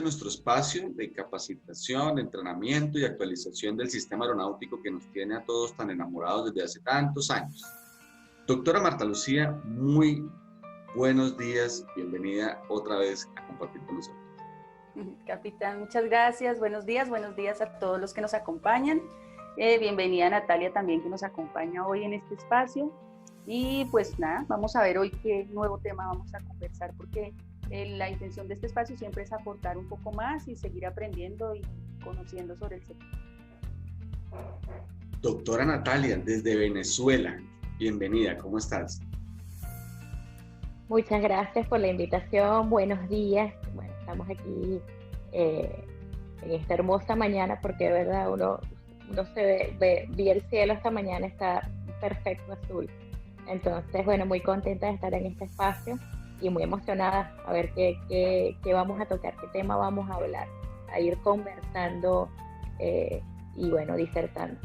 nuevamente nuestro espacio de capacitación, de entrenamiento y actualización del sistema aeronáutico que nos tiene a todos tan enamorados desde hace tantos años. Doctora Marta Lucía, muy buenos días, bienvenida otra vez a compartir con nosotros. Capitán, muchas gracias, buenos días a todos los que nos acompañan. Bienvenida Natalia también que nos acompaña hoy en este espacio. Y pues nada, vamos a ver hoy qué nuevo tema vamos a conversar, porque la intención de este espacio siempre es aportar un poco más y seguir aprendiendo y conociendo sobre el sector. Doctora Natalia, desde Venezuela, bienvenida, ¿cómo estás? Muchas gracias por la invitación, buenos días. Bueno, estamos aquí en esta hermosa mañana porque de verdad uno se vi el cielo esta mañana, está perfecto azul. Entonces, bueno, muy contenta de estar en este espacio y muy emocionada a ver qué vamos a tocar, qué tema vamos a hablar, a ir conversando y bueno, disertando.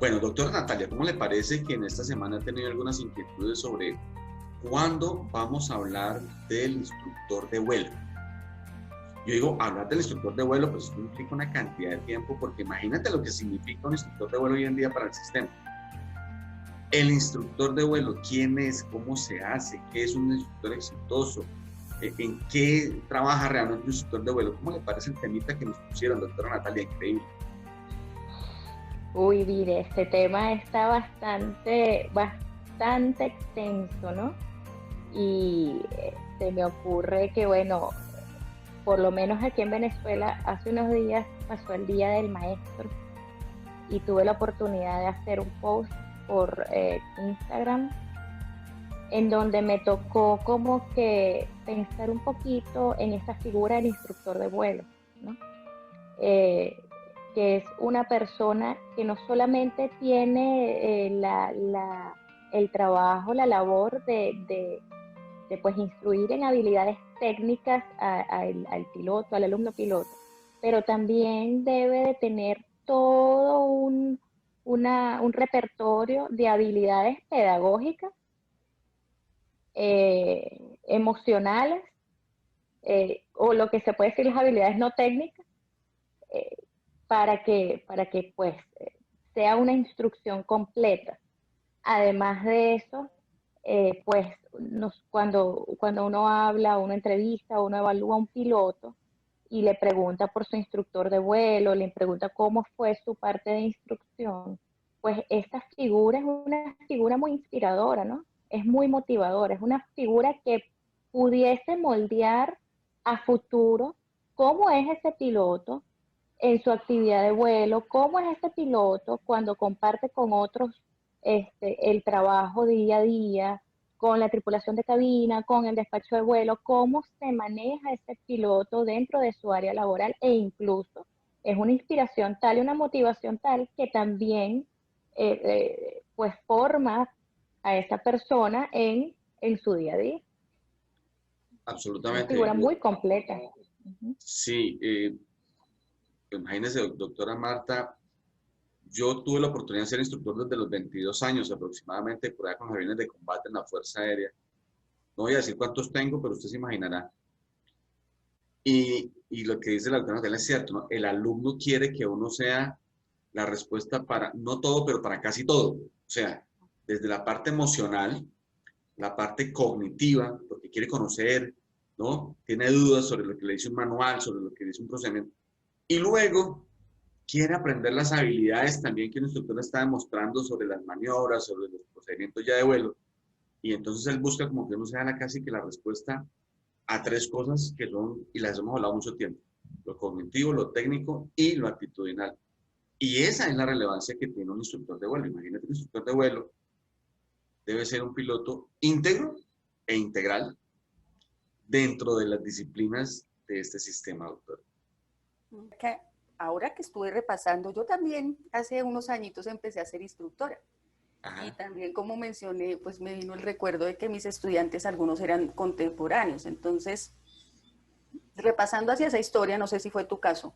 Bueno, doctora Natalia, ¿cómo le parece que en esta semana ha tenido algunas inquietudes sobre cuándo vamos a hablar del instructor de vuelo? Yo digo, hablar del instructor de vuelo, pues eso implica una cantidad de tiempo, porque imagínate lo que significa un instructor de vuelo hoy en día para el sistema. El instructor de vuelo, ¿quién es? ¿Cómo se hace? ¿Qué es un instructor exitoso? ¿En qué trabaja realmente un instructor de vuelo? ¿Cómo le parece el temita que nos pusieron, doctora Natalia? Increíble. Uy, mire, este tema está bastante extenso, ¿no? Y se me ocurre que, bueno, por lo menos aquí en Venezuela, hace unos días pasó el Día del Maestro y tuve la oportunidad de hacer un post por Instagram en donde me tocó como que pensar un poquito en esta figura del instructor de vuelo, ¿no? Que es una persona que no solamente tiene el trabajo, la labor de pues instruir en habilidades técnicas al piloto, al alumno piloto, pero también debe de tener todo un repertorio de habilidades pedagógicas, emocionales, o lo que se puede decir las habilidades no técnicas, para que pues sea una instrucción completa. Además de eso, pues cuando uno habla, uno entrevista, uno evalúa a un piloto y le pregunta por su instructor de vuelo, le pregunta cómo fue su parte de instrucción, pues esta figura es una figura muy inspiradora, ¿no? Es muy motivadora, es una figura que pudiese moldear a futuro cómo es ese piloto en su actividad de vuelo, cómo es este piloto cuando comparte con otros el trabajo día a día, con la tripulación de cabina, con el despacho de vuelo, cómo se maneja ese piloto dentro de su área laboral, e incluso es una inspiración tal y una motivación tal que también pues forma a esa persona en su día a día. Absolutamente. Una figura muy completa. Sí, imagínese, doctora Marta, yo tuve la oportunidad de ser instructor desde los 22 años aproximadamente, por allá con los aviones de combate en la Fuerza Aérea. No voy a decir cuántos tengo, pero usted se imaginará. Y lo que dice la doctora Natalia es cierto, ¿no? El alumno quiere que uno sea la respuesta para, no todo, pero para casi todo. O sea, desde la parte emocional, la parte cognitiva, porque quiere conocer, ¿no? Tiene dudas sobre lo que le dice un manual, sobre lo que dice un procedimiento. Y luego quiere aprender las habilidades también que el instructor está demostrando sobre las maniobras, sobre los procedimientos ya de vuelo. Y entonces él busca como que uno sea casi que la respuesta a tres cosas que son, y las hemos hablado mucho tiempo: lo cognitivo, lo técnico y lo actitudinal. Y esa es la relevancia que tiene un instructor de vuelo. Imagínate, un instructor de vuelo debe ser un piloto íntegro e integral dentro de las disciplinas de este sistema, doctor. Ahora que estuve repasando, yo también hace unos añitos empecé a ser instructora. Ajá. Y también, como mencioné, pues me vino el recuerdo de que mis estudiantes, algunos eran contemporáneos. Entonces, repasando hacia esa historia, no sé si fue tu caso,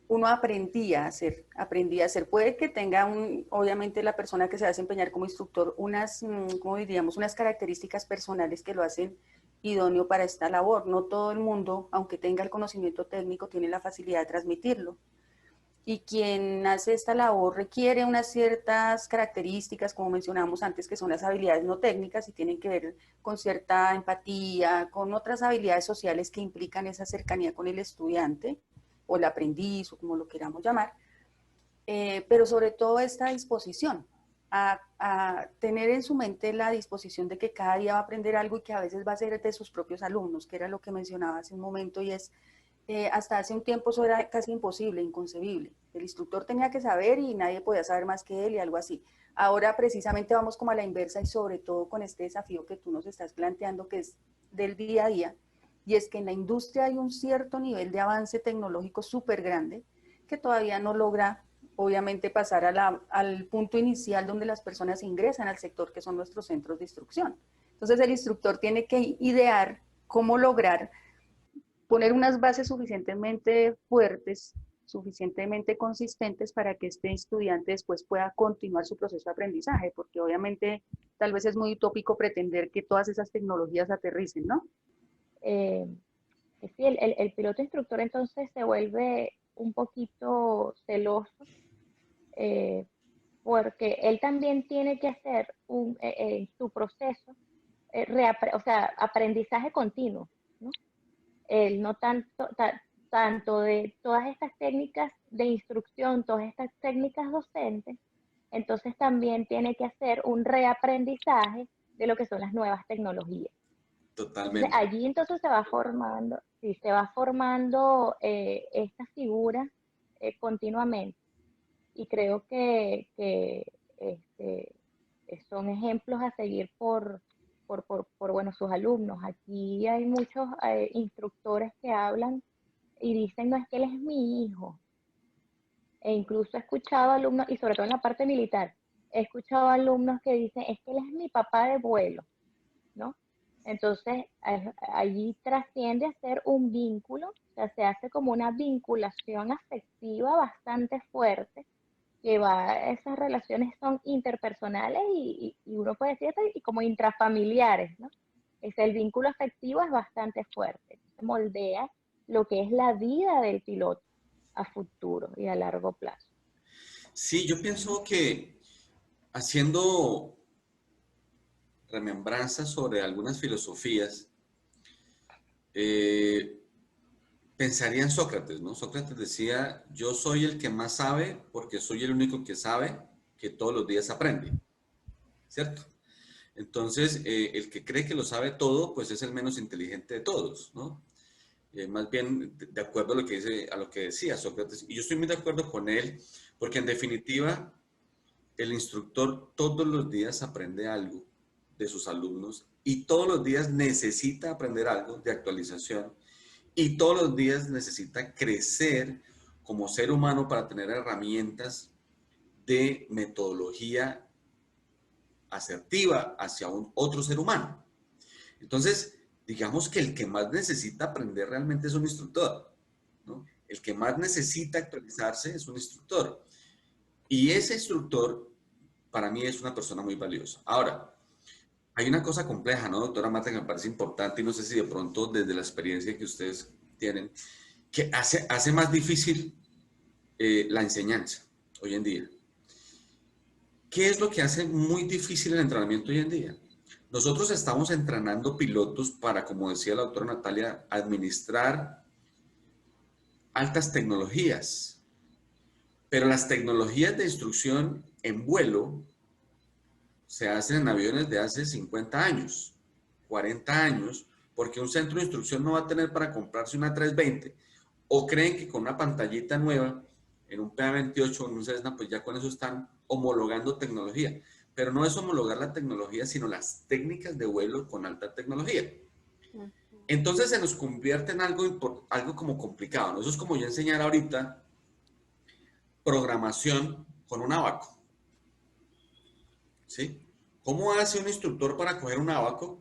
uno aprendía a hacer. Puede que tenga, obviamente, la persona que se va a desempeñar como instructor, unas, ¿cómo diríamos?, unas características personales que lo hacen idóneo para esta labor. No todo el mundo, aunque tenga el conocimiento técnico, tiene la facilidad de transmitirlo. Y quien hace esta labor requiere unas ciertas características, como mencionamos antes, que son las habilidades no técnicas y tienen que ver con cierta empatía, con otras habilidades sociales que implican esa cercanía con el estudiante o el aprendiz o como lo queramos llamar, pero sobre todo esta disposición a tener en su mente la disposición de que cada día va a aprender algo y que a veces va a ser de sus propios alumnos, que era lo que mencionaba hace un momento, y es hasta hace un tiempo eso era casi imposible, inconcebible. El instructor tenía que saber y nadie podía saber más que él y algo así. Ahora precisamente vamos como a la inversa y sobre todo con este desafío que tú nos estás planteando, que es del día a día, y es que en la industria hay un cierto nivel de avance tecnológico súper grande que todavía no logra, obviamente, pasar al punto inicial donde las personas ingresan al sector, que son nuestros centros de instrucción. Entonces el instructor tiene que idear cómo lograr poner unas bases suficientemente fuertes, suficientemente consistentes para que este estudiante después pueda continuar su proceso de aprendizaje, porque obviamente tal vez es muy utópico pretender que todas esas tecnologías aterricen, ¿no? Eh, sí, el piloto instructor entonces se vuelve un poquito celoso, eh, porque él también tiene que hacer su proceso, o sea, aprendizaje continuo, ¿no? El no tanto de todas estas técnicas de instrucción, todas estas técnicas docentes, entonces también tiene que hacer un reaprendizaje de lo que son las nuevas tecnologías. Entonces Totalmente. allí entonces se va formando, sí, se va formando esta figura continuamente. Y creo que este, son ejemplos a seguir bueno, sus alumnos. Aquí hay muchos instructores que hablan y dicen, no, es que él es mi hijo. E incluso he escuchado alumnos, y sobre todo en la parte militar, he escuchado alumnos que dicen, es que él es mi papá de vuelo, ¿no? Entonces, allí trasciende a ser un vínculo, o sea, se hace como una vinculación afectiva bastante fuerte, que va, esas relaciones son interpersonales y uno puede decir y como intrafamiliares, ¿no? El vínculo afectivo es bastante fuerte, se moldea lo que es la vida del piloto a futuro y a largo plazo. Sí, yo pienso que haciendo remembranzas sobre algunas filosofías, eh, pensaría en Sócrates, ¿no? Sócrates decía, yo soy el que más sabe porque soy el único que sabe que todos los días aprende, ¿cierto? Entonces, el que cree que lo sabe todo, pues es el menos inteligente de todos, ¿no? Más bien de acuerdo a lo que dice, a lo que decía Sócrates. Y yo estoy muy de acuerdo con él, porque en definitiva, el instructor todos los días aprende algo de sus alumnos y todos los días necesita aprender algo de actualización y todos los días necesita crecer como ser humano para tener herramientas de metodología asertiva hacia un otro ser humano. Entonces, digamos que el que más necesita aprender realmente es un instructor, ¿no? El que más necesita actualizarse es un instructor. Y ese instructor, para mí, es una persona muy valiosa. Ahora, hay una cosa compleja, ¿no, doctora Marta, que me parece importante y no sé si de pronto desde la experiencia que ustedes tienen, que hace más difícil la enseñanza hoy en día. ¿Qué es lo que hace muy difícil el entrenamiento hoy en día? Nosotros estamos entrenando pilotos para, como decía la doctora Natalia, administrar altas tecnologías, pero las tecnologías de instrucción en vuelo se hacen en aviones de hace 50 años, 40 años, porque un centro de instrucción no va a tener para comprarse una 320, o creen que con una pantallita nueva, en un PA28 o en un Cessna, pues ya con eso están homologando tecnología. Pero no es homologar la tecnología, sino las técnicas de vuelo con alta tecnología. Entonces se nos convierte en algo como complicado, ¿no? Eso es como yo enseñar ahorita programación con un abaco, ¿sí? ¿Cómo hace un instructor para coger un abaco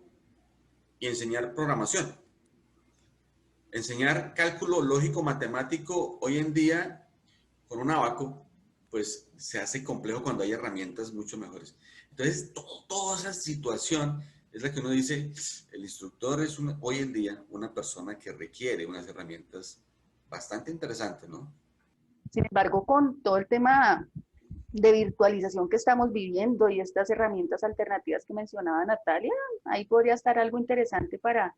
y enseñar programación? Enseñar cálculo lógico matemático hoy en día con un abaco, pues se hace complejo cuando hay herramientas mucho mejores. Entonces, toda esa situación es la que uno dice, el instructor es hoy en día una persona que requiere unas herramientas bastante interesantes, ¿no? Sin embargo, con todo el tema de virtualización que estamos viviendo y estas herramientas alternativas que mencionaba Natalia, ahí podría estar algo interesante para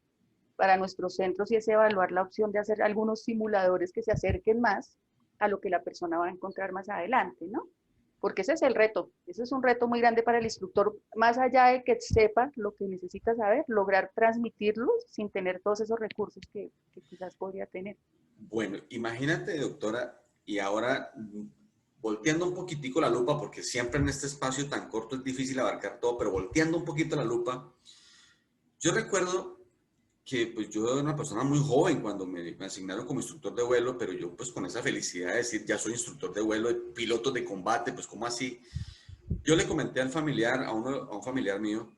nuestros centros y es evaluar la opción de hacer algunos simuladores que se acerquen más a lo que la persona va a encontrar más adelante, ¿no? Porque ese es el reto, ese es un reto muy grande para el instructor, más allá de que sepa lo que necesita saber, lograr transmitirlo sin tener todos esos recursos que quizás podría tener. Bueno, imagínate, doctora, y ahora volteando un poquitico la lupa, porque siempre en este espacio tan corto es difícil abarcar todo, pero volteando un poquito la lupa, yo recuerdo que pues yo era una persona muy joven cuando me asignaron como instructor de vuelo, pero yo pues con esa felicidad de decir, ya soy instructor de vuelo, de pilotos de combate, pues ¿cómo así? Yo le comenté al familiar, a un familiar mío,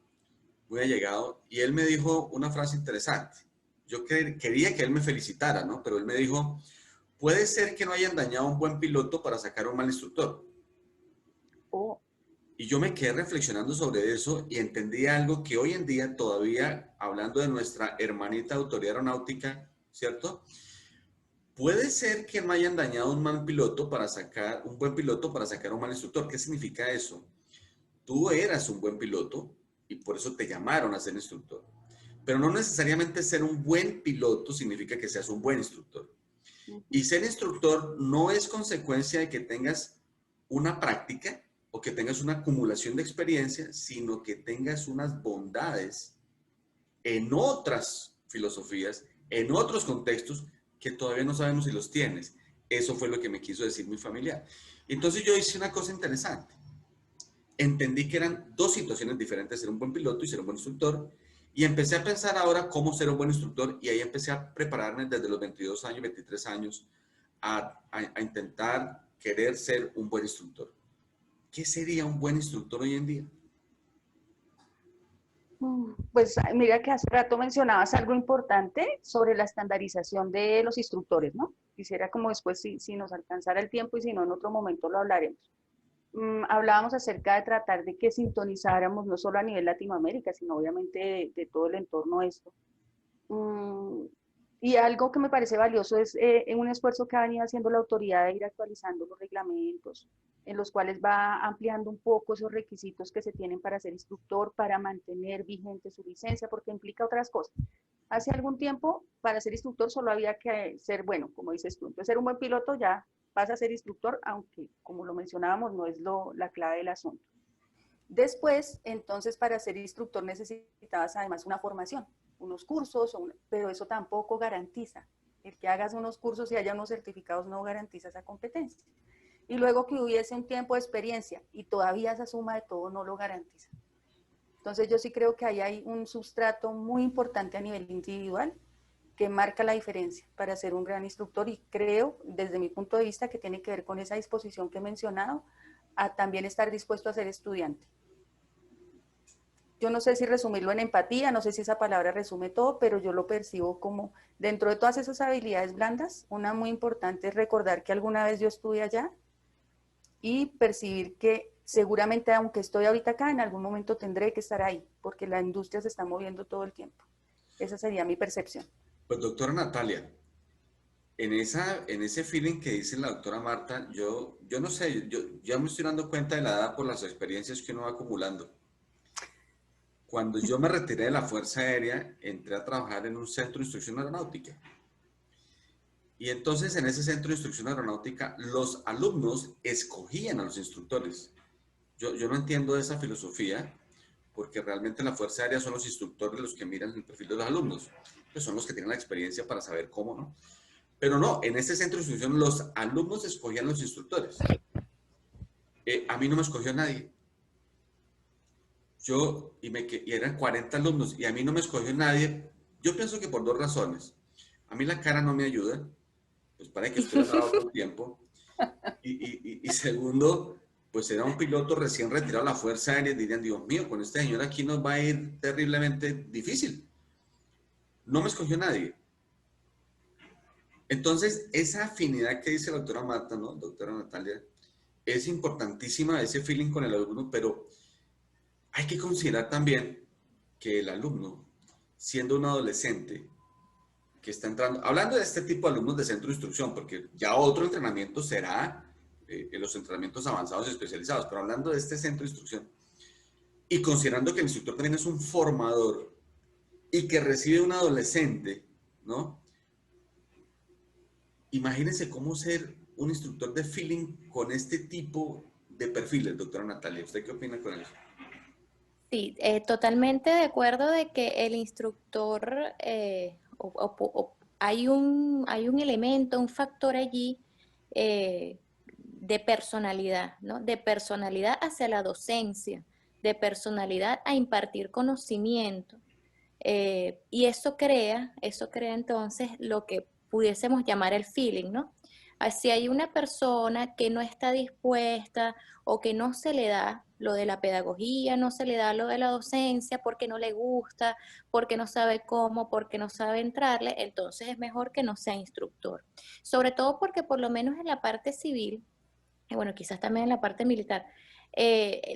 muy allegado, y él me dijo una frase interesante. Yo quería que él me felicitara, ¿no? Pero él me dijo, puede ser que no hayan dañado a un buen piloto para sacar a un mal instructor. Oh. Y yo me quedé reflexionando sobre eso y entendí algo que hoy en día todavía, hablando de nuestra hermanita autoridad aeronáutica, ¿cierto? Puede ser que no hayan dañado a un mal piloto para sacar, un buen piloto para sacar a un mal instructor. ¿Qué significa eso? Tú eras un buen piloto y por eso te llamaron a ser instructor. Pero no necesariamente ser un buen piloto significa que seas un buen instructor. Y ser instructor no es consecuencia de que tengas una práctica o que tengas una acumulación de experiencia, sino que tengas unas bondades en otras filosofías, en otros contextos que todavía no sabemos si los tienes. Eso fue lo que me quiso decir mi familiar. Entonces yo hice una cosa interesante. Entendí que eran dos situaciones diferentes, ser un buen piloto y ser un buen instructor. Y empecé a pensar ahora cómo ser un buen instructor y ahí empecé a prepararme desde los 22 años, 23 años, a intentar querer ser un buen instructor. ¿Qué sería un buen instructor hoy en día? Pues mira que hace rato mencionabas algo importante sobre la estandarización de los instructores, ¿no? Quisiera como después, si nos alcanzara el tiempo y si no, en otro momento lo hablaremos. Hablábamos acerca de tratar de que sintonizáramos no solo a nivel Latinoamérica, sino obviamente de todo el entorno esto. Y algo que me parece valioso es un esfuerzo que ha venido haciendo la autoridad de ir actualizando los reglamentos, en los cuales va ampliando un poco esos requisitos que se tienen para ser instructor, para mantener vigente su licencia, porque implica otras cosas. Hace algún tiempo, para ser instructor solo había que ser bueno, como dices tú. Entonces, ser un buen piloto ya pasa a ser instructor, aunque, como lo mencionábamos, no es la clave del asunto. Después, entonces, para ser instructor necesitabas además una formación, unos cursos, pero eso tampoco garantiza. El que hagas unos cursos y haya unos certificados no garantiza esa competencia. Y luego que hubiese un tiempo de experiencia y todavía esa suma de todo no lo garantiza. Entonces yo sí creo que ahí hay un sustrato muy importante a nivel individual que marca la diferencia para ser un gran instructor y creo, desde mi punto de vista, que tiene que ver con esa disposición que he mencionado, a también estar dispuesto a ser estudiante. Yo no sé si resumirlo en empatía, no sé si esa palabra resume todo, pero yo lo percibo como, dentro de todas esas habilidades blandas, una muy importante es recordar que alguna vez yo estuve allá y percibir que seguramente, aunque estoy ahorita acá, en algún momento tendré que estar ahí, porque la industria se está moviendo todo el tiempo. Esa sería mi percepción. Pues doctora Natalia, en ese feeling que dice la doctora Marta, yo no sé, yo ya me estoy dando cuenta de la edad por las experiencias que uno va acumulando. Cuando yo me retiré de la Fuerza Aérea, entré a trabajar en un centro de instrucción aeronáutica. Y entonces en ese centro de instrucción aeronáutica, los alumnos escogían a los instructores. Yo no entiendo esa filosofía, porque realmente en la Fuerza Aérea son los instructores los que miran el perfil de los alumnos. Pues son los que tienen la experiencia para saber cómo, ¿no? Pero no, en este centro de instrucción los alumnos escogían los instructores. A mí no me escogió nadie. Y eran 40 alumnos y a mí no me escogió nadie. Yo pienso que por dos razones. A mí la cara no me ayuda, pues para que estoy al lado todo el tiempo. Y segundo, pues era un piloto recién retirado de la Fuerza Aérea y dirían, Dios mío, con este señor aquí nos va a ir terriblemente difícil. No me escogió nadie. Entonces, esa afinidad que dice la doctora Marta, ¿no? Doctora Natalia, es importantísima, ese feeling con el alumno, pero hay que considerar también que el alumno, siendo un adolescente que está entrando, hablando de este tipo de alumnos de centro de instrucción, porque ya otro entrenamiento será en los entrenamientos avanzados y especializados, pero hablando de este centro de instrucción, y considerando que el instructor también es un formador y que recibe un adolescente, ¿no? Imagínense cómo ser un instructor de feeling con este tipo de perfiles, doctora Natalia. ¿Usted qué opina con eso? Sí, totalmente de acuerdo de que el instructor, hay un elemento, un factor allí de personalidad, ¿no? De personalidad hacia la docencia, de personalidad a impartir conocimiento. Y eso crea entonces lo que pudiésemos llamar el feeling, ¿no? Si hay una persona que no está dispuesta o que no se le da lo de la pedagogía, no se le da lo de la docencia porque no le gusta, porque no sabe cómo, porque no sabe entrarle, entonces es mejor que no sea instructor. Sobre todo porque por lo menos en la parte civil, y bueno, quizás también en la parte militar,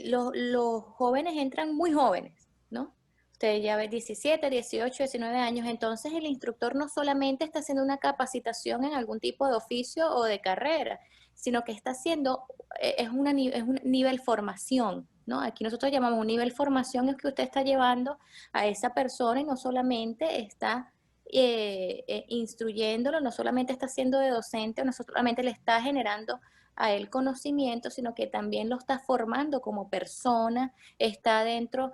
los jóvenes entran muy jóvenes, ¿no? Usted ya ve 17, 18, 19 años, entonces el instructor no solamente está haciendo una capacitación en algún tipo de oficio o de carrera, sino que está haciendo, es un nivel formación, ¿no? Aquí nosotros llamamos un nivel formación, es que usted está llevando a esa persona y no solamente está instruyéndolo, no solamente está siendo de docente, no solamente le está generando a él conocimiento, sino que también lo está formando como persona, está dentro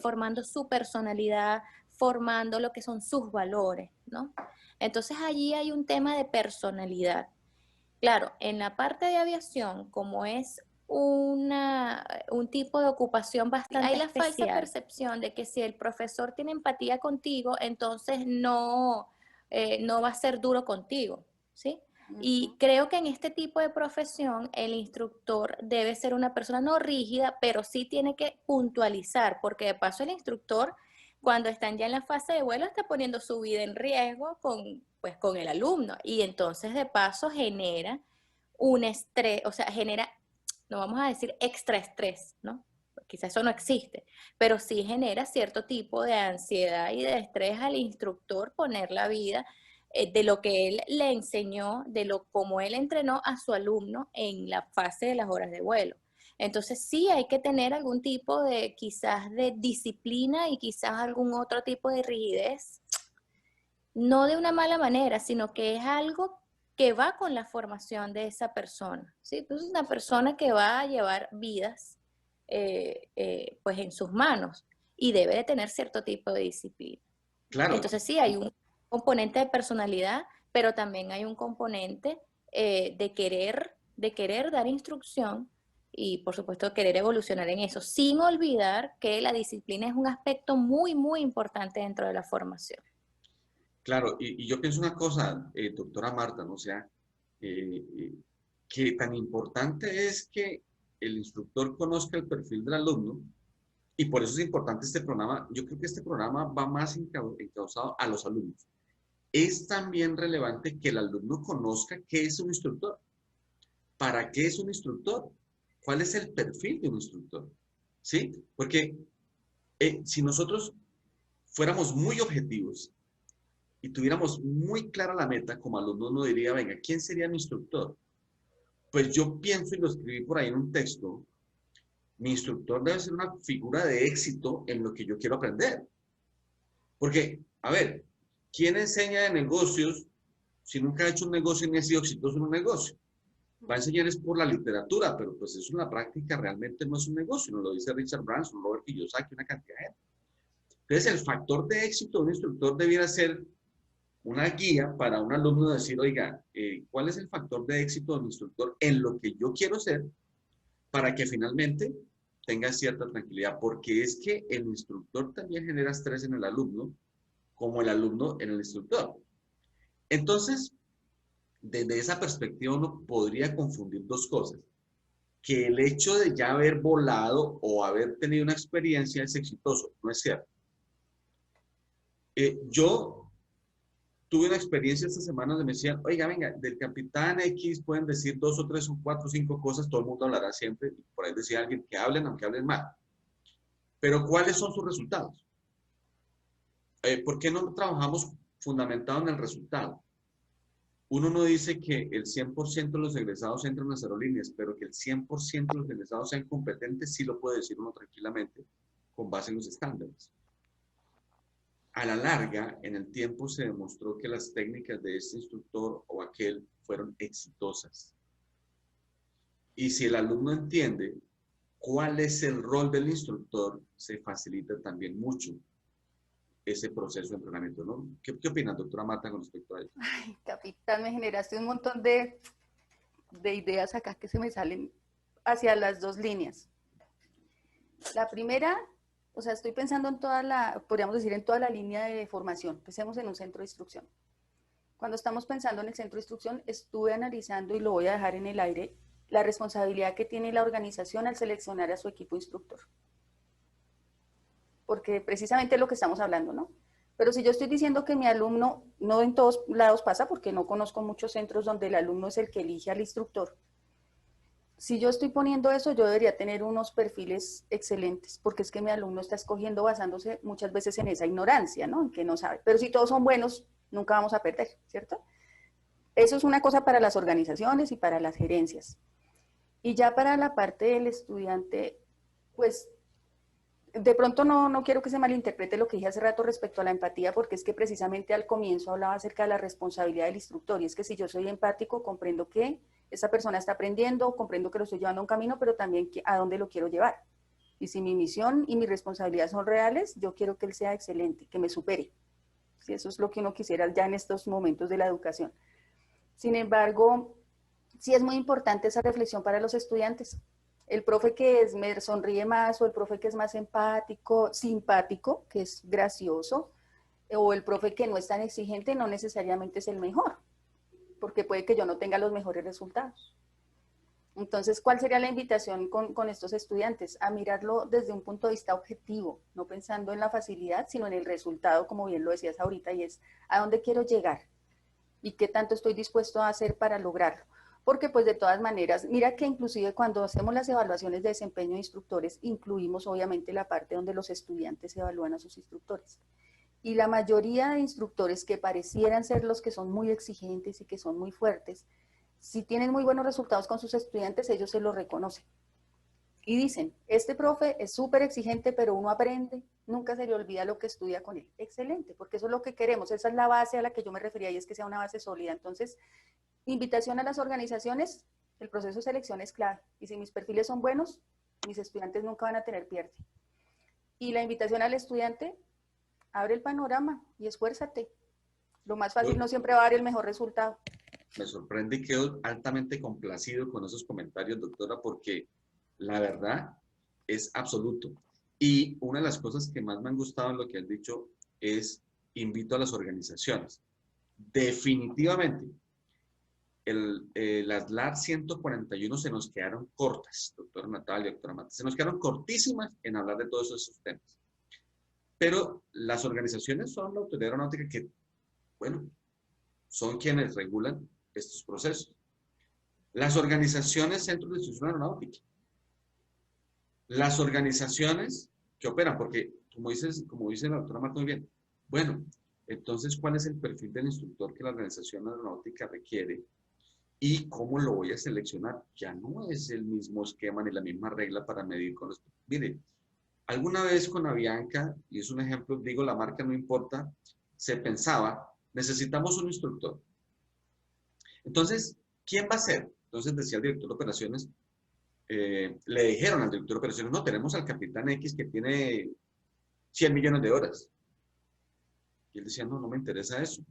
formando su personalidad, formando lo que son sus valores, ¿no? Entonces allí hay un tema de personalidad. Claro, en la parte de aviación, como es un tipo de ocupación bastante especial, hay la falsa percepción de que si el profesor tiene empatía contigo, entonces no va a ser duro contigo, ¿sí? Y creo que en este tipo de profesión el instructor debe ser una persona no rígida, pero sí tiene que puntualizar, porque de paso el instructor, cuando están ya en la fase de vuelo, está poniendo su vida en riesgo con el alumno. Y entonces de paso genera un estrés, o sea, genera, no vamos a decir extra estrés, ¿no? Quizás eso no existe, pero sí genera cierto tipo de ansiedad y de estrés al instructor poner la vida de lo que él le enseñó, de lo como él entrenó a su alumno en la fase de las horas de vuelo. Entonces sí hay que tener algún tipo de quizás de disciplina y quizás algún otro tipo de rigidez, no de una mala manera, sino que es algo que va con la formación de esa persona, ¿sí? Pues es una persona que va a llevar vidas pues en sus manos y debe de tener cierto tipo de disciplina. Claro. Entonces sí, hay un componente de personalidad, pero también hay un componente de querer dar instrucción y por supuesto querer evolucionar en eso, sin olvidar que la disciplina es un aspecto muy, muy importante dentro de la formación. Claro, y yo pienso una cosa, doctora Marta, ¿no? O sea, que tan importante es que el instructor conozca el perfil del alumno, y por eso es importante este programa. Yo creo que este programa va más encauzado a los alumnos. Es también relevante que el alumno conozca qué es un instructor, para qué es un instructor, cuál es el perfil de un instructor, ¿sí? Porque si nosotros fuéramos muy objetivos y tuviéramos muy clara la meta, como alumno uno diría, venga, ¿quién sería mi instructor? Pues yo pienso, y lo escribí por ahí en un texto, mi instructor debe ser una figura de éxito en lo que yo quiero aprender. Porque, a ver, ¿quién enseña de negocios si nunca ha hecho un negocio ni ha sido exitoso en un negocio? Va a enseñar es por la literatura, pero pues eso en la práctica realmente no es un negocio, nos lo dice Richard Branson, Robert Kiyosaki, una cantidad de gente. Entonces, el factor de éxito de un instructor debiera ser una guía para un alumno decir, oiga, ¿cuál es el factor de éxito de mi instructor en lo que yo quiero ser para que finalmente tenga cierta tranquilidad? Porque es que el instructor también genera estrés en el alumno, como el alumno en el instructor. Entonces, desde esa perspectiva uno podría confundir dos cosas. Que el hecho de ya haber volado o haber tenido una experiencia es exitoso. No es cierto. Yo tuve una experiencia esta semana donde me decían, oiga, venga, del capitán X pueden decir 2 o 3 o 4 o 5 cosas, todo el mundo hablará siempre, y por ahí decía alguien que hablen, aunque hablen mal. Pero ¿cuáles son sus resultados? ¿Por qué no trabajamos fundamentado en el resultado? Uno no dice que el 100% de los egresados entran a las aerolíneas, pero que el 100% de los egresados sean competentes, sí lo puede decir uno tranquilamente, con base en los estándares. A la larga, en el tiempo se demostró que las técnicas de este instructor o aquel fueron exitosas. Y si el alumno entiende cuál es el rol del instructor, se facilita también mucho ese proceso de entrenamiento, ¿no? ¿Qué opina, doctora Marta, con respecto a ello? Ay, capitán, me generaste un montón de ideas acá que se me salen hacia las dos líneas. La primera, o sea, estoy pensando en toda la, podríamos decir, en toda la línea de formación. Pensemos en un centro de instrucción. Cuando estamos pensando en el centro de instrucción, estuve analizando, y lo voy a dejar en el aire, la responsabilidad que tiene la organización al seleccionar a su equipo instructor. Porque precisamente es lo que estamos hablando, ¿no? Pero si yo estoy diciendo que mi alumno, no en todos lados pasa, porque no conozco muchos centros donde el alumno es el que elige al instructor. Si yo estoy poniendo eso, yo debería tener unos perfiles excelentes, porque es que mi alumno está escogiendo basándose muchas veces en esa ignorancia, ¿no? En que no sabe. Pero si todos son buenos, nunca vamos a perder, ¿cierto? Eso es una cosa para las organizaciones y para las gerencias. Y ya para la parte del estudiante, pues de pronto no quiero que se malinterprete lo que dije hace rato respecto a la empatía, porque es que precisamente al comienzo hablaba acerca de la responsabilidad del instructor, y es que si yo soy empático, comprendo que esa persona está aprendiendo, comprendo que lo estoy llevando a un camino, pero también a dónde lo quiero llevar. Y si mi misión y mi responsabilidad son reales, yo quiero que él sea excelente, que me supere. Si eso es lo que uno quisiera ya en estos momentos de la educación. Sin embargo, sí es muy importante esa reflexión para los estudiantes. El profe que me sonríe más, o el profe que es más empático, simpático, que es gracioso, o el profe que no es tan exigente, no necesariamente es el mejor, porque puede que yo no tenga los mejores resultados. Entonces, ¿cuál sería la invitación con estos estudiantes? A mirarlo desde un punto de vista objetivo, no pensando en la facilidad, sino en el resultado, como bien lo decías ahorita, y es a dónde quiero llegar y qué tanto estoy dispuesto a hacer para lograrlo. Porque pues de todas maneras, mira que inclusive cuando hacemos las evaluaciones de desempeño de instructores, incluimos obviamente la parte donde los estudiantes evalúan a sus instructores. Y la mayoría de instructores que parecieran ser los que son muy exigentes y que son muy fuertes, si tienen muy buenos resultados con sus estudiantes, ellos se lo reconocen. Y dicen, este profe es súper exigente, pero uno aprende, nunca se le olvida lo que estudia con él. Excelente, porque eso es lo que queremos, esa es la base a la que yo me refería, y es que sea una base sólida. Entonces, invitación a las organizaciones, el proceso de selección es clave, y si mis perfiles son buenos, mis estudiantes nunca van a tener pierde. Y la invitación al estudiante, abre el panorama y esfuérzate. Lo más fácil no siempre va a dar el mejor resultado. Me sorprende y quedo altamente complacido con esos comentarios, doctora, porque la verdad es absoluto. Y una de las cosas que más me han gustado en lo que has dicho es invito a las organizaciones. Definitivamente, las LAR 141 se nos quedaron cortas, doctora Natalia, doctora Marta, se nos quedaron cortísimas en hablar de todos esos temas. Pero las organizaciones son la autoridad aeronáutica que, bueno, son quienes regulan estos procesos. Las organizaciones, centros de instrucción aeronáutica. Las organizaciones que operan, porque como dice la doctora Marta muy bien, bueno, entonces, ¿cuál es el perfil del instructor que la organización aeronáutica requiere? ¿Y cómo lo voy a seleccionar? Ya no es el mismo esquema ni la misma regla para medir con los... Mire, alguna vez con Avianca, y es un ejemplo, digo, la marca no importa, se pensaba, necesitamos un instructor. Entonces, ¿quién va a ser? Entonces decía el director de operaciones, le dijeron al director de operaciones, no, tenemos al capitán X que tiene 100 millones de horas. Y él decía, no me interesa eso.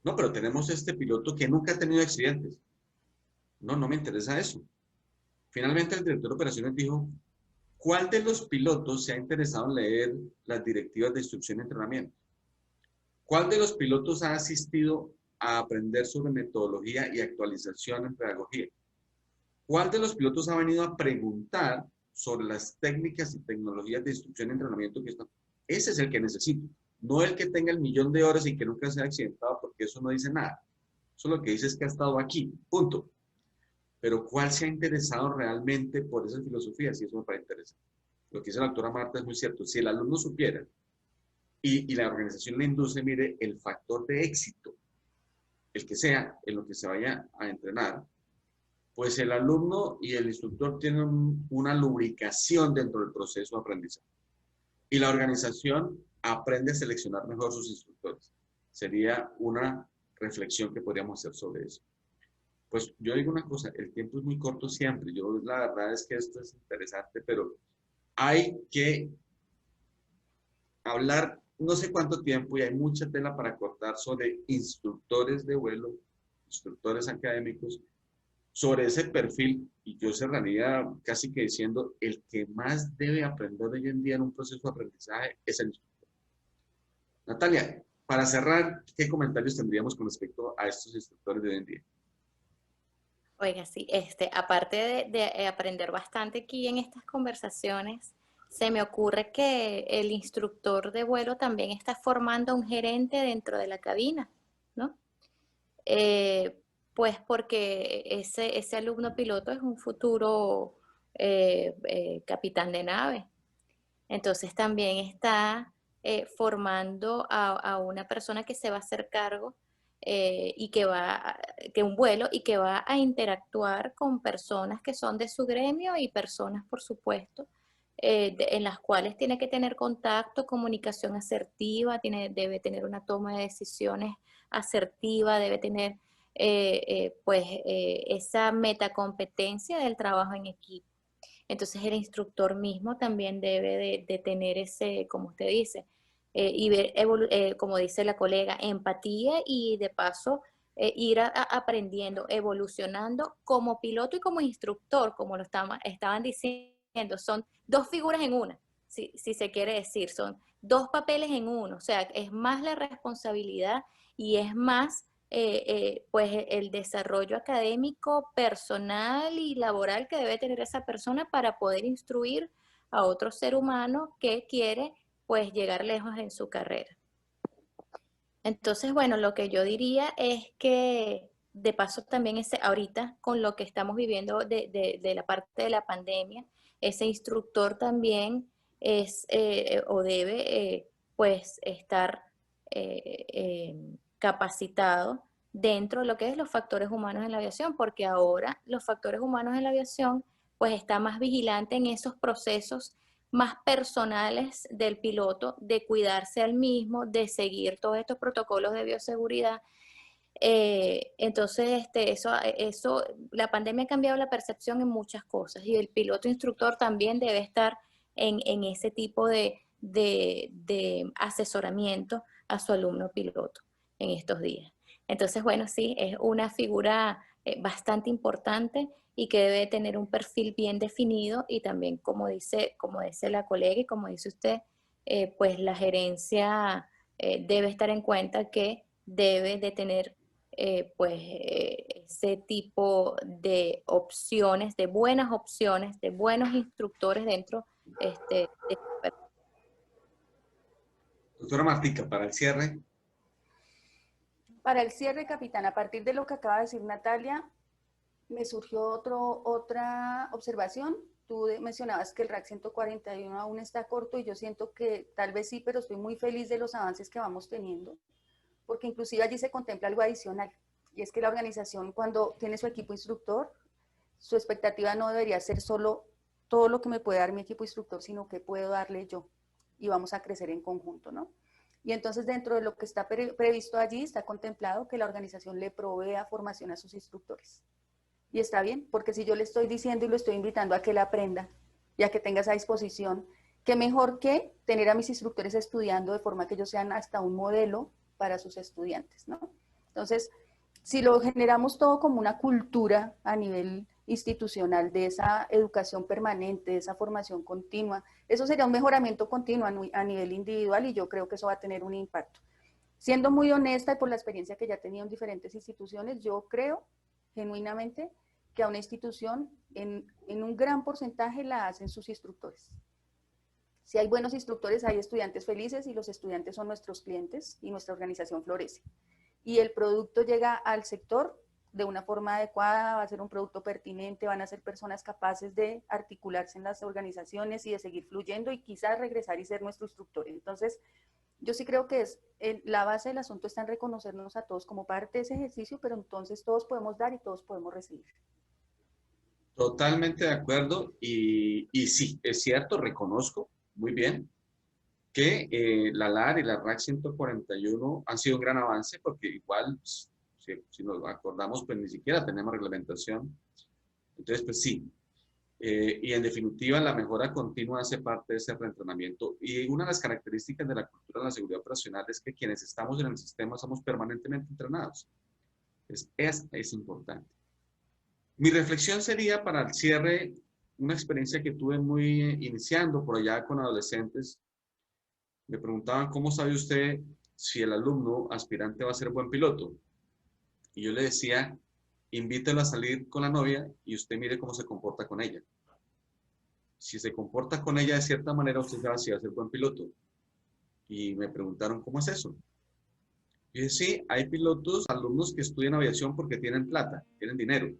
No, pero tenemos este piloto que nunca ha tenido accidentes. No me interesa eso. Finalmente el director de operaciones dijo, ¿cuál de los pilotos se ha interesado en leer las directivas de instrucción y entrenamiento? ¿Cuál de los pilotos ha asistido a aprender sobre metodología y actualización en pedagogía? ¿Cuál de los pilotos ha venido a preguntar sobre las técnicas y tecnologías de instrucción y entrenamiento que están? Ese es el que necesito, no el que tenga el 1.000.000 de horas y que nunca se ha accidentado, porque eso no dice nada. Eso lo que dice es que ha estado aquí, punto. Pero ¿cuál se ha interesado realmente por esas filosofías? Y eso me parece interesante. Lo que dice la doctora Marta es muy cierto. Si el alumno supiera y la organización le induce, mire, el factor de éxito, el que sea, en lo que se vaya a entrenar, pues el alumno y el instructor tienen una lubricación dentro del proceso de aprendizaje. Y la organización aprende a seleccionar mejor sus instructores. Sería una reflexión que podríamos hacer sobre eso. Pues yo digo una cosa, el tiempo es muy corto siempre. Yo la verdad es que esto es interesante, pero hay que hablar no sé cuánto tiempo y hay mucha tela para cortar sobre instructores de vuelo, instructores académicos, sobre ese perfil, y yo cerraría casi que diciendo, el que más debe aprender hoy en día en un proceso de aprendizaje es el instructor. Natalia, para cerrar, ¿qué comentarios tendríamos con respecto a estos instructores de hoy en día? Oiga, sí, aparte de aprender bastante aquí en estas conversaciones, se me ocurre que el instructor de vuelo también está formando a un gerente dentro de la cabina, ¿no? Eh, pues porque ese alumno piloto es un futuro capitán de nave. Entonces también está formando a una persona que se va a hacer cargo y que un vuelo y que va a interactuar con personas que son de su gremio y personas, por supuesto, en las cuales tiene que tener contacto, comunicación asertiva, debe tener una toma de decisiones asertiva, debe tener esa metacompetencia del trabajo en equipo. Entonces el instructor mismo también debe de tener ese, como usted dice, y ver, como dice la colega, empatía y de paso ir aprendiendo, evolucionando como piloto y como instructor, como lo estaban diciendo. Son dos figuras en una, si se quiere decir, son dos papeles en uno. O sea, es más la responsabilidad y es más pues el desarrollo académico, personal y laboral que debe tener esa persona para poder instruir a otro ser humano que quiere pues llegar lejos en su carrera. Entonces, bueno, lo que yo diría es que de paso también ahorita con lo que estamos viviendo de la parte de la pandemia, ese instructor también es o debe pues estar capacitado dentro de lo que es los factores humanos en la aviación, porque ahora los factores humanos en la aviación pues está más vigilante en esos procesos más personales del piloto, de cuidarse al mismo, de seguir todos estos protocolos de bioseguridad. Entonces, la pandemia ha cambiado la percepción en muchas cosas y el piloto instructor también debe estar en ese tipo de asesoramiento a su alumno piloto en estos días. Entonces, bueno, sí, es una figura bastante importante y que debe tener un perfil bien definido y también, como dice la colega y como dice usted, pues la gerencia debe estar en cuenta que debe de tener ese tipo de opciones, de buenos instructores dentro de Doctora Martica, para el cierre. Para el cierre, capitán, a partir de lo que acaba de decir Natalia, me surgió otra observación. Tú mencionabas que el RAC 141 aún está corto y yo siento que tal vez sí, pero estoy muy feliz de los avances que vamos teniendo, porque inclusive allí se contempla algo adicional, y es que la organización cuando tiene su equipo instructor, su expectativa no debería ser solo todo lo que me puede dar mi equipo instructor, sino que puedo darle yo, y vamos a crecer en conjunto, ¿no? Y entonces dentro de lo que está previsto allí está contemplado que la organización le provea formación a sus instructores. Y está bien, porque si yo le estoy diciendo y lo estoy invitando a que él aprenda y a que tenga esa disposición, qué mejor que tener a mis instructores estudiando de forma que ellos sean hasta un modelo para sus estudiantes, ¿no? Entonces, si lo generamos todo como una cultura a nivel institucional de esa educación permanente, de esa formación continua, eso sería un mejoramiento continuo a nivel individual y yo creo que eso va a tener un impacto. Siendo muy honesta y por la experiencia que ya he tenido en diferentes instituciones, yo creo genuinamente que a una institución en un gran porcentaje la hacen sus instructores. Si hay buenos instructores, hay estudiantes felices y los estudiantes son nuestros clientes y nuestra organización florece. Y el producto llega al sector de una forma adecuada, va a ser un producto pertinente, van a ser personas capaces de articularse en las organizaciones y de seguir fluyendo y quizás regresar y ser nuestro instructor. Entonces, yo sí creo que la base del asunto está en reconocernos a todos como parte de ese ejercicio, pero entonces todos podemos dar y todos podemos recibir. Totalmente de acuerdo y sí, es cierto, reconozco muy bien que la LAR y la RAC 141 han sido un gran avance porque igual, si nos acordamos, pues ni siquiera tenemos reglamentación. Entonces, pues sí. Y en definitiva, la mejora continua hace parte de ese reentrenamiento. Y una de las características de la cultura de la seguridad operacional es que quienes estamos en el sistema somos permanentemente entrenados. Es importante. Mi reflexión sería para el cierre, una experiencia que tuve muy iniciando por allá con adolescentes. Me preguntaban, ¿cómo sabe usted si el alumno aspirante va a ser buen piloto? Y yo le decía, invítelo a salir con la novia y usted mire cómo se comporta con ella. Si se comporta con ella de cierta manera, usted sabe si va a ser buen piloto. Y me preguntaron, ¿cómo es eso? Y dije, sí, hay pilotos, alumnos que estudian aviación porque tienen plata, tienen dinero.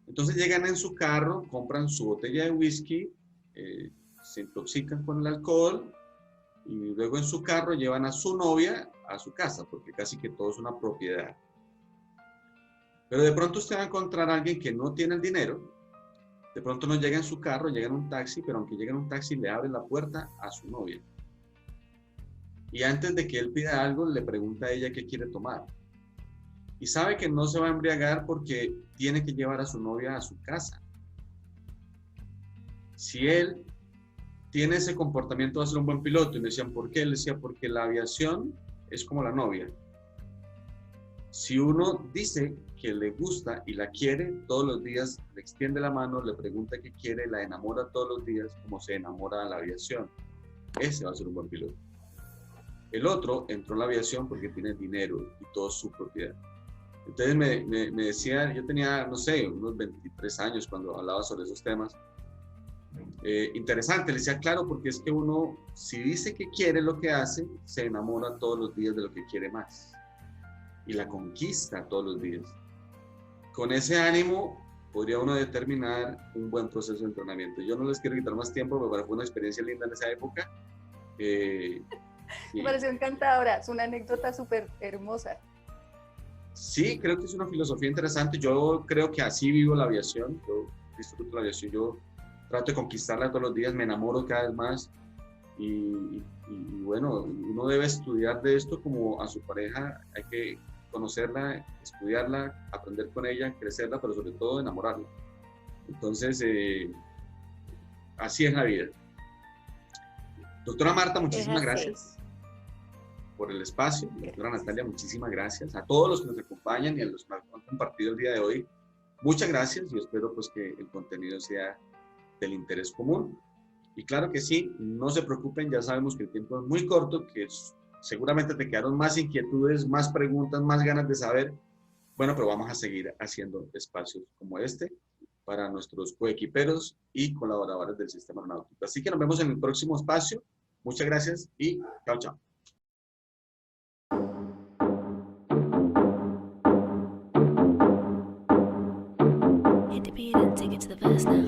Entonces llegan en su carro, compran su botella de whisky, se intoxican con el alcohol y luego en su carro llevan a su novia a su casa, porque casi que todo es una propiedad. Pero de pronto usted va a encontrar a alguien que no tiene el dinero, de pronto no llega en su carro, llega en un taxi, pero aunque llegue en un taxi le abre la puerta a su novia. Y antes de que él pida algo, le pregunta a ella qué quiere tomar. Y sabe que no se va a embriagar porque tiene que llevar a su novia a su casa. Si él tiene ese comportamiento, va a ser un buen piloto. Y me decían, ¿por qué? Él decía, porque la aviación es como la novia. Si uno dice que le gusta y la quiere, todos los días le extiende la mano, le pregunta qué quiere, la enamora todos los días, como se enamora de la aviación. Ese va a ser un buen piloto. El otro entró en la aviación porque tiene dinero y todo es su propiedad. Entonces me decía, yo tenía, no sé, unos 23 años cuando hablaba sobre esos temas. Interesante, le decía, claro, porque es que uno, si dice que quiere lo que hace, se enamora todos los días de lo que quiere más. Y la conquista todos los días. Con ese ánimo podría uno determinar un buen proceso de entrenamiento. Yo no les quiero quitar más tiempo, pero fue una experiencia linda en esa época. Me pareció encantadora, es una anécdota súper hermosa. Sí, creo que es una filosofía interesante. Yo creo que así vivo la aviación. Yo disfruto la aviación. Yo trato de conquistarla todos los días, me enamoro cada vez más. Y bueno, uno debe estudiar de esto como a su pareja. Hay que conocerla, estudiarla, aprender con ella, crecerla, pero sobre todo enamorarla. Entonces, así es la vida. Doctora Marta, muchísimas gracias por el espacio. Doctora Natalia, muchísimas gracias. A todos los que nos acompañan y a los que han compartido el día de hoy, muchas gracias y espero pues que el contenido sea del interés común. Y claro que sí, no se preocupen, ya sabemos que el tiempo es muy corto, que seguramente te quedaron más inquietudes, más preguntas, más ganas de saber. Bueno, pero vamos a seguir haciendo espacios como este para nuestros coequiperos y colaboradores del sistema aeronáutico. Así que nos vemos en el próximo espacio. Muchas gracias y chao, chao. Hit the beat and take it to the verse now.